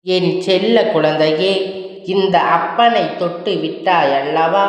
என் செல்ல குழந்தையே, இந்த அப்பனை தொட்டு விட்டாயல்லவா?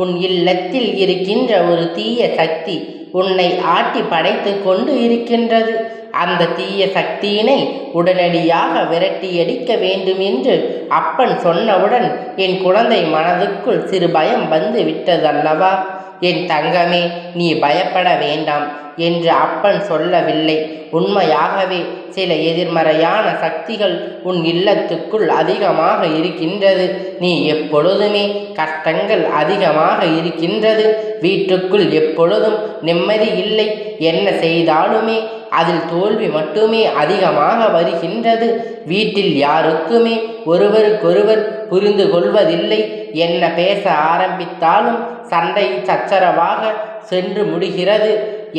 உன் இல்லத்தில் இருக்கின்ற ஒரு தீய சக்தி உன்னை ஆட்டி படைத்து கொண்டு இருக்கின்றது. அந்த தீய சக்தியினை உடனடியாக விரட்டியடிக்க வேண்டும் என்று அப்பன் சொன்னவுடன் என் குழந்தை மனதுக்குள் சிறு பயம் வந்து விட்டதல்லவா? என் தங்கமே, நீ பயப்பட வேண்டாம் என்று அப்பன் சொல்லவில்லை. உண்மையாகவே சில எதிர்மறையான சக்திகள் உன் இல்லத்துக்குள் அதிகமாக இருக்கின்றது. நீ எப்பொழுதுமே கஷ்டங்கள் அதிகமாக இருக்கின்றது. வீட்டுக்குள் எப்பொழுதும் நிம்மதி இல்லை. என்ன செய்தாலுமே அதில் தோல்வி மட்டுமே அதிகமாக வருகின்றது. வீட்டில் யாருக்குமே ஒருவருக்கொருவர் புரிந்து கொள்வதில்லை. என்ன பேச ஆரம்பித்தாலும் சண்டை சச்சரவாக சென்று முடிகிறது.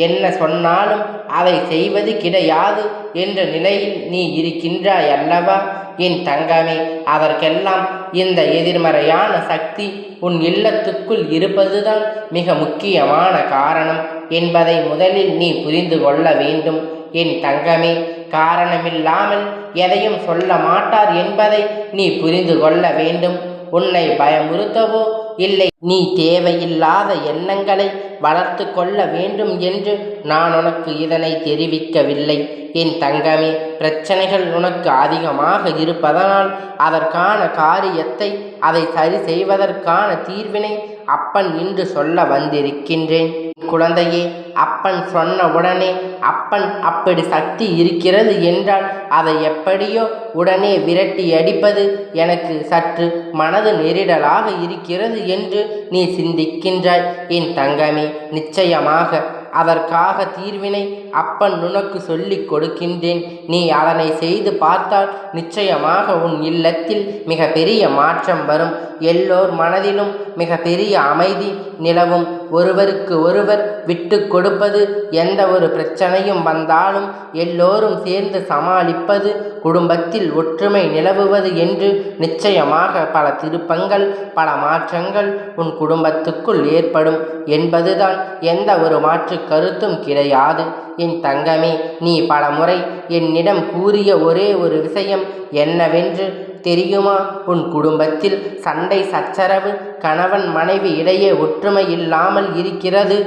என்ன சொன்னாலும் அதை செய்வது கிடையாது என்ற நிலையில் நீ இருக்கின்றாய் அல்லவா? என் தங்கமே, அதற்கெல்லாம் இந்த எதிர்மறையான சக்தி உன் இல்லத்துக்குள் இருப்பதுதான் மிக முக்கியமான காரணம் என்பதை முதலில் நீ புரிந்து கொள்ள வேண்டும். என் தங்கமே, காரணமில்லாமல் எதையும் சொல்ல மாட்டார் என்பதை நீ புரிந்து கொள்ள வேண்டும். உன்னை பயமுறுத்தவோ இல்லை நீ தேவையில்லாத எண்ணங்களை வளர்த்து கொள்ள வேண்டும் என்று நான் உனக்கு இதனை தெரிவிக்கவில்லை. என் தங்கமே, பிரச்சனைகள் உனக்கு அதிகமாக இருப்பதனால் அதற்கான காரியத்தை அதை சரி செய்வதற்கான தீர்வினை அப்பன் இன்று சொல்ல வந்திருக்கின்றேன். குழந்தையே, அப்பன் சொன்ன உடனே அப்பன் அப்படி சக்தி இருக்கிறது என்றால் அதை எப்படியோ உடனே விரட்டி அடிப்பது எனக்கு சற்று மனது நெருடலாக இருக்கிறது என்று நீ சிந்திக்கின்றாய். என் தங்கமே, நிச்சயமாக அதற்காக தீர்வினை அப்பன் உனக்கு சொல்லிக் கொடுக்கின்றேன். நீ அதனை செய்து பார்த்தால் நிச்சயமாக உன் இல்லத்தில் மிக பெரிய மாற்றம் வரும். எல்லோர் மனதிலும் மிக பெரிய அமைதி நிலவும். ஒருவருக்கு ஒருவர் விட்டு கொடுப்பது, எந்த ஒரு பிரச்சனையும் வந்தாலும் எல்லோரும் சேர்ந்து சமாளிப்பது, குடும்பத்தில் ஒற்றுமை நிலவுவது என்று நிச்சயமாக பல திருப்பங்கள் பல மாற்றங்கள் உன் குடும்பத்துக்குள் ஏற்படும் என்பதுதான் எந்த ஒரு மாற்று கருத்தும் கிடையாது. என் தங்கமே, நீ பல முறை என்னிடம் கூறிய ஒரே ஒரு விஷயம் என்னவென்று தெரியுமா? உன் குடும்பத்தில் சண்டை சச்சரவு, கணவன் மனைவி இடையே ஒற்றுமை இல்லாமல் இருக்கிறது.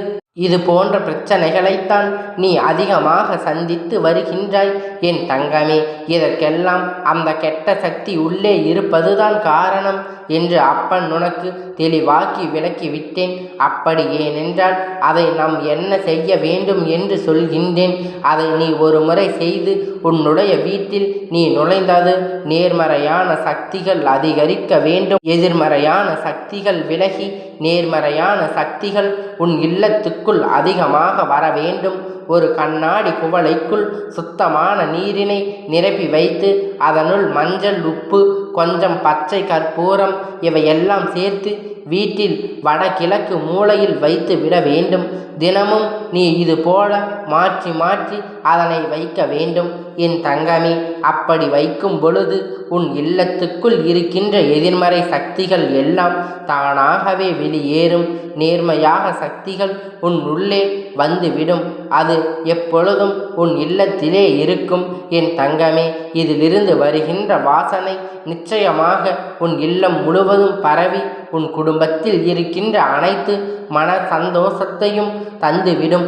இது போன்ற பிரச்சனைகளைத்தான் நீ அதிகமாக சந்தித்து வருகின்றாய். என் தங்கமே, இதற்கெல்லாம் அந்த கெட்ட சக்தி உள்ளே இருப்பதுதான் காரணம் என்று அப்பன் உனக்கு தெளிவாக்கி விளக்கி விட்டேன். அப்படி ஏனென்றால் அதை நாம் என்ன செய்ய வேண்டும் என்று சொல்கின்றேன். அதை நீ ஒரு முறை செய்து உன்னுடைய வீட்டில் நீ நுழைந்தது நேர்மறையான சக்திகள் அதிகரிக்க வேண்டும். எதிர்மறையான சக்திகள் விலகி நேர்மறையான சக்திகள் உன் இல்லத்துக்குள் அதிகமாக வர வேண்டும். ஒரு கண்ணாடி குவளைக்குள் சுத்தமான நீரினை நிரப்பி வைத்து அதனுள் மஞ்சள், உப்பு, கொஞ்சம் பச்சை கற்பூரம் இவையெல்லாம் சேர்த்து வீட்டில் வடகிழக்கு மூலையில் வைத்து விட வேண்டும். தினமும் நீ இது போல மாற்றி மாற்றி அதனை வைக்க வேண்டும். என் தங்கமே, அப்படி வைக்கும் பொழுது உன் இல்லத்துக்குள் இருக்கின்ற எதிர்மறை சக்திகள் எல்லாம் தானாகவே வெளியேறும். நேர்மையாக சக்திகள் உன் உள்ளே வந்துவிடும். அது எப்பொழுதும் உன் இல்லத்திலே இருக்கும். என் தங்கமே, இதிலிருந்து வருகின்ற வாசனை நிச்சயமாக உன் இல்லம் முழுவதும் பரவி உன் குடும்பத்தில் இருக்கின்ற அனைத்து மன சந்தோஷத்தையும் தந்துவிடும்.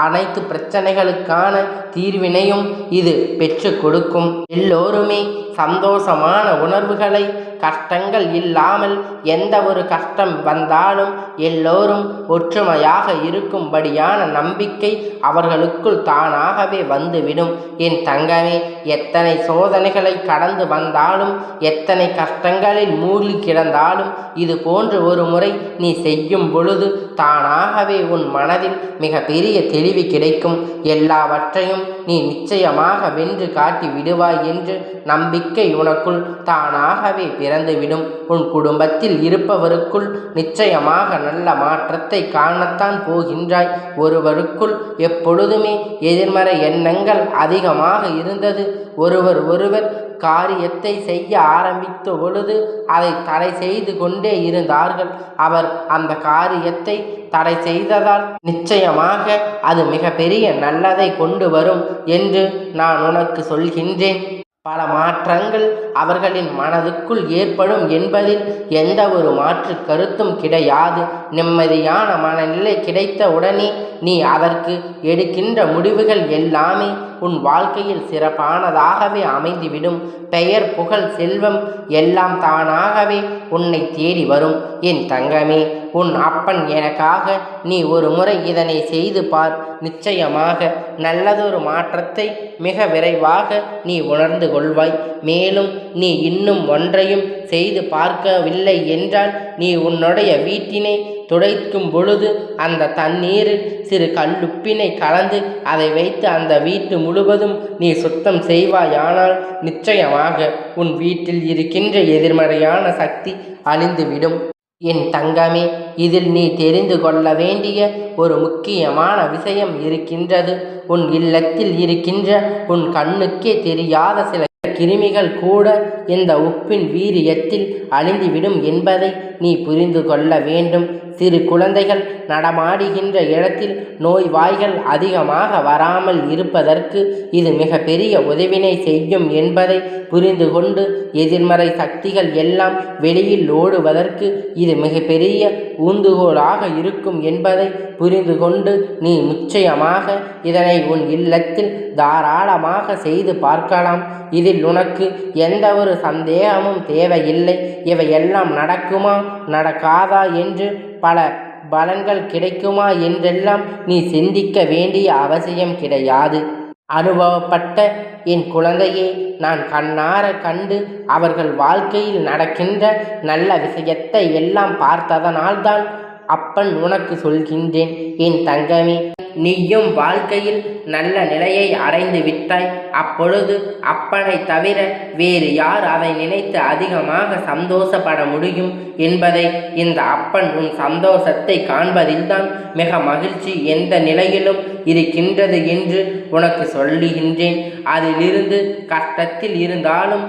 அனைத்து பிரச்சனைகளுக்கான தீர்வினையும் இது பெற்று கொடுக்கும். எல்லோருமே சந்தோஷமான உணர்வுகளை, கஷ்டங்கள் இல்லாமல் எந்த ஒரு கஷ்டம் வந்தாலும் எல்லோரும் ஒற்றுமையாக இருக்கும்படியான நம்பிக்கை அவர்களுக்குள் தானாகவே வந்துவிடும். என் தங்கமே, எத்தனை சோதனைகளை கடந்து வந்தாலும், எத்தனை கஷ்டங்களில் மூழ்கி கிடந்தாலும் இது போன்று ஒரு முறை நீ செய்யும் பொழுது தானாகவே உன் மனதில் மிக பெரிய தெளிவு கிடைக்கும். எல்லாவற்றையும் நீ நிச்சயமாக வென்று காட்டி விடுவாய் என்று நம்பிக்கை உனக்குள் தானாகவே பிறந்துவிடும். உன் குடும்பத்தில் இருப்பவருக்குள் நிச்சயமாக நல்ல மாற்றத்தை காணத்தான் போகின்றாய். ஒருவருக்குள் எப்பொழுதுமே எதிர்மறை எண்ணங்கள் அதிகமாக இருந்தது. ஒருவர் காரியத்தை செய்ய ஆரம்பித்த பொழுது அதை தடை செய்து கொண்டே இருந்தார்கள். அவர் அந்த காரியத்தை தடை செய்ததால் நிச்சயமாக அது மிக பெரிய நல்லதை கொண்டு வரும் என்று நான் உனக்கு சொல்கின்றேன். பல மாற்றங்கள் அவர்களின் மனதுக்குள் ஏற்படும் என்பதில் எந்த ஒரு மாற்று கருத்தும் கிடையாது. நிம்மதியான மனநிலை கிடைத்த உடனே நீ அதற்கு எடுக்கின்ற முடிவுகள் எல்லாமே உன் வாழ்க்கையில் சிறப்பானதாகவே அமைந்துவிடும். பெயர், புகழ், செல்வம் எல்லாம் தானாகவே உன்னை தேடி வரும். என் தங்கமே, உன் அப்பன் எனக்காக நீ ஒரு முறை இதனை செய்து பார். நிச்சயமாக நல்லதொரு மாற்றத்தை மிக விரைவாக நீ உணர்ந்து கொள்வாய். மேலும் நீ இன்னும் ஒன்றையும் செய்து பார்க்கவில்லை என்றால், நீ உன்னுடைய வீட்டினை துடைக்கும் பொழுது அந்த தண்ணீரில் சிறு கல்லுப்பினை கலந்து அதை வைத்து அந்த வீட்டு முழுவதும் நீ சுத்தம் செய்வாயானால் நிச்சயமாக உன் வீட்டில் இருக்கின்ற எதிர்மறையான சக்தி அழிந்துவிடும். என் தங்கமே, இதில் நீ தெரிந்து கொள்ள வேண்டிய ஒரு முக்கியமான விஷயம் இருக்கின்றது. உன் இல்லத்தில் இருக்கின்ற உன் கண்ணுக்கே தெரியாத சில கிருமிகள் கூட இந்த உப்பின் வீரியத்தில் அழிந்துவிடும் என்பதை நீ புரிந்து கொள்ள வேண்டும். சிறு குழந்தைகள் நடமாடுகின்ற இடத்தில் நோய்வாய்கள் அதிகமாக வராமல் இருப்பதற்கு இது மிக பெரிய உதவினை செய்யும் என்பதை புரிந்து கொண்டு, எதிர்மறை சக்திகள் எல்லாம் வெளியில் ஓடுவதற்கு இது மிகப்பெரிய ஊந்துகோலாக இருக்கும் என்பதை புரிந்து கொண்டு நீ நிச்சயமாக இதனை உன் இல்லத்தில் தாராளமாக செய்து பார்க்கலாம். இதில் உனக்கு எந்த ஒரு சந்தேகமும் தேவையில்லை. இவையெல்லாம் நடக்குமா நடக்காதா என்று, பல பலன்கள் கிடைக்குமா என்றெல்லாம் நீ சிந்திக்க வேண்டிய அவசியம் கிடையாது. அனுபவப்பட்ட என் குழந்தையே, நான் கண்ணார கண்டு அவர்கள் வாழ்க்கையில் நடக்கின்ற நல்ல விஷயத்தை எல்லாம் பார்த்ததனால்தான் அப்பன் உனக்கு சொல்கின்றேன். என் தங்கமே, நீயும் வாழ்க்கையில் நல்ல நிலையை அடைந்து விட்டாய். அப்பொழுது அப்பனை தவிர வேறு யார் அதை நினைத்து அதிகமாக சந்தோஷப்பட முடியும் என்பதை, இந்த அப்பன் உன் சந்தோஷத்தை காண்பதில்தான் மிக மகிழ்ச்சி எந்த நிலையிலும் இருக்கின்றது என்று உனக்கு சொல்லுகின்றேன். அதிலிருந்து கஷ்டத்தில் இருந்தாலும்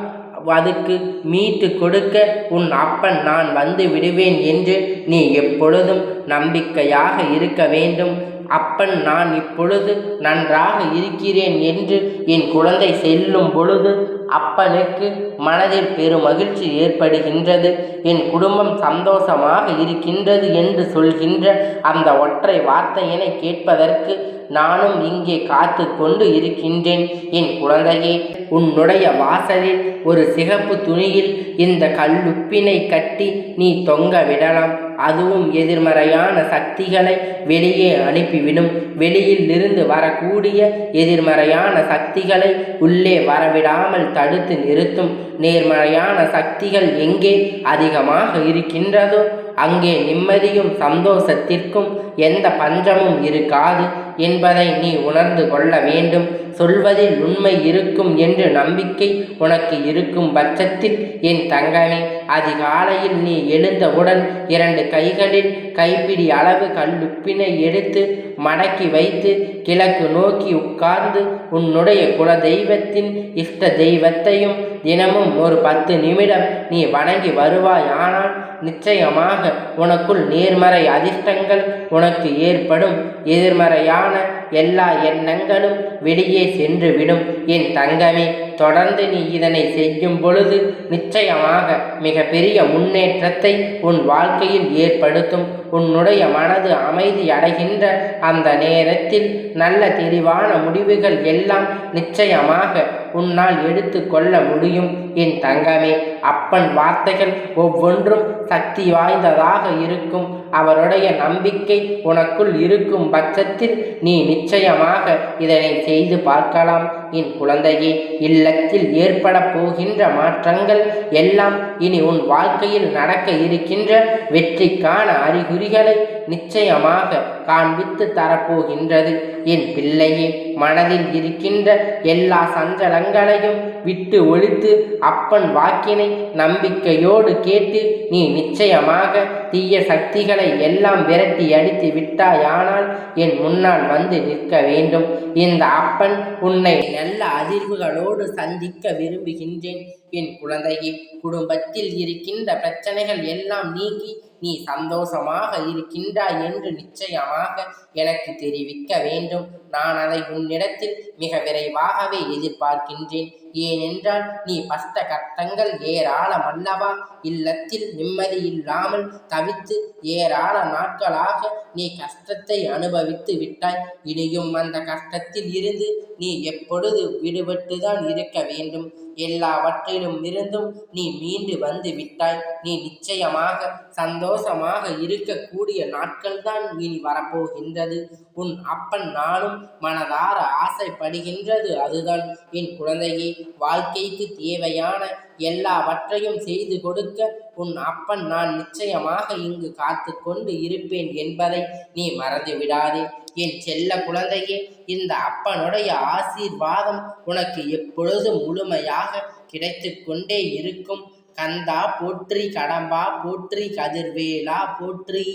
அதுக்கு மீட்டு கொடுக்க உன் அப்பன் நான் வந்து விடுவேன் என்று நீ எப்பொழுதும் நம்பிக்கையாக இருக்க வேண்டும். அப்பன் நான் இப்பொழுது நன்றாக இருக்கிறேன் என்று என் குழந்தை செல்லும் பொழுது அப்பனுக்கு மனதில் பெருமகிழ்ச்சி ஏற்படுகின்றது. என் குடும்பம் சந்தோஷமாக இருக்கின்றது என்று சொல்கின்ற அந்த ஒற்றை வார்த்தையினை கேட்பதற்கு நானும் இங்கே காத்து கொண்டு இருக்கின்றேன். என் குழந்தையே, உன்னுடைய வாசலில் ஒரு சிகப்பு துணியில் இந்த கல்லுப்பினை கட்டி நீ தொங்க விடலாம். அதுவும் எதிர்மறையான சக்திகளை வெளியே அனுப்பிவிடும். வெளியில் இருந்து வரக்கூடிய எதிர்மறையான சக்திகளை உள்ளே வரவிடாமல் தடுத்து நிறுத்தும். நேர்மறையான சக்திகள் எங்கே அதிகமாக இருக்கின்றதோ அங்கே நிம்மதியும் சந்தோஷத்திற்கும் எந்த பஞ்சமும் இருக்காது என்பதை நீ உணர்ந்து கொள்ள வேண்டும். சொல்வதில் உண்மை இருக்கும் என்று நம்பிக்கை உனக்கு இருக்கும் பட்சத்தில் என் தங்கமே, அதிகாலையில் நீ எழுந்தவுடன் 2 கைகளில் கைப்பிடி அளவு கல்லுப்பினை எடுத்து மடக்கி வைத்து கிழக்கு நோக்கி உட்கார்ந்து உன்னுடைய குல தெய்வத்தின் இஷ்ட தெய்வத்தையும் தினமும் ஒரு 10 நிமிடம் நீ வணங்கி வருவாயானால் நிச்சயமாக உனக்குள் நேர்மறை அதிர்ஷ்டங்கள் உனக்கு ஏற்படும். எதிர்மறையான எல்லா எண்ணங்களும் வெளியே சென்றுவிடும். என் தங்கமே, தொடர்ந்து நீ இதனை செய்யும் பொழுது நிச்சயமாக மிக பெரிய முன்னேற்றத்தை உன் வாழ்க்கையில் ஏற்படுத்தும். உன்னுடைய மனது அமைதி அடைகின்ற அந்த நேரத்தில் நல்ல தெளிவான முடிவுகள் எல்லாம் நிச்சயமாக உன்னால் எடுத்து கொள்ள முடியும். என் தங்கமே, அப்பன் வார்த்தைகள் ஒவ்வொன்றும் சக்தி வாய்ந்ததாக இருக்கும். அவருடைய நம்பிக்கை உனக்குள் இருக்கும் பட்சத்தில் நீ நிச்சயமாக இதனை செய்து பார்க்கலாம். என் குழந்தையே, இல்லத்தில் ஏற்பட போகின்ற மாற்றங்கள் எல்லாம் இனி உன் வாழ்க்கையில் நடக்க இருக்கின்ற வெற்றிக்கான அறிகுறிகளை நிச்சயமாக காண்பித்து தரப்போகின்றது. என் பிள்ளையே, மனதில் இருக்கின்ற எல்லா சஞ்சலங்களையும் விட்டு ஒழித்து அப்பன் வாக்கினை நம்பிக்கையோடு கேட்டு நீ நிச்சயமாக தீய சக்திகளை எல்லாம் விரட்டி அடித்து விட்டாயானால் என் முன்னால் வந்து நிற்க வேண்டும். இந்த அப்பன் உன்னை நல்ல அதிர்வுகளோடு சந்திக்க விரும்புகின்றேன். என் குழந்தையே, குடும்பத்தில் இருக்கின்ற பிரச்சனைகள் எல்லாம் நீங்கி நீ சந்தோஷமாக இருக்கின்றாய் என்று நிச்சயமாக எனக்கு தெரிவிக்க வேண்டும். நான் அதை உன்னிடத்தில் மிக விரைவாகவே எதிர்பார்க்கின்றேன். ஏனென்றால் நீ பட்ட கஷ்டங்கள் ஏராளம் அல்லவா? இல்லத்தில் நிம்மதி இல்லாமல் தவித்து ஏராள நாட்களாக நீ கஷ்டத்தை அனுபவித்து விட்டாய். இனியும் அந்த கஷ்டத்தில் இருந்து நீ எப்பொழுது விடுபட்டுதான் இருக்க வேண்டும். எல்லாவற்றிலும் இருந்தும் நீ மீண்டு வந்து விட்டாய். நீ நிச்சயமாக சந்தோஷமாக இருக்கக்கூடிய நாட்கள் தான் இனி வரப்போகின்றது. உன் அப்பன் நானும் மனதார ஆசைப்படுகின்றது அதுதான். என் குழந்தையே, வாழ்க்கைக்கு தேவையான எல்லாவற்றையும் செய்து கொடுக்க உன் அப்பன் நான் நிச்சயமாக இங்கு காத்து கொண்டு இருப்பேன் என்பதை நீ மறந்து விடாதே. என் செல்ல குழந்தையே, இந்த அப்பனுடைய ஆசீர்வாதம் உனக்கு எப்பொழுதும் முழுமையாக கிடைத்து கொண்டே இருக்கும். கந்தா போற்றி, கடம்பா போற்றி, கதிர்வேலா போற்றி,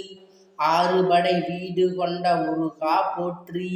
ஆறுபடை வீடு கொண்ட முருகா போற்றி.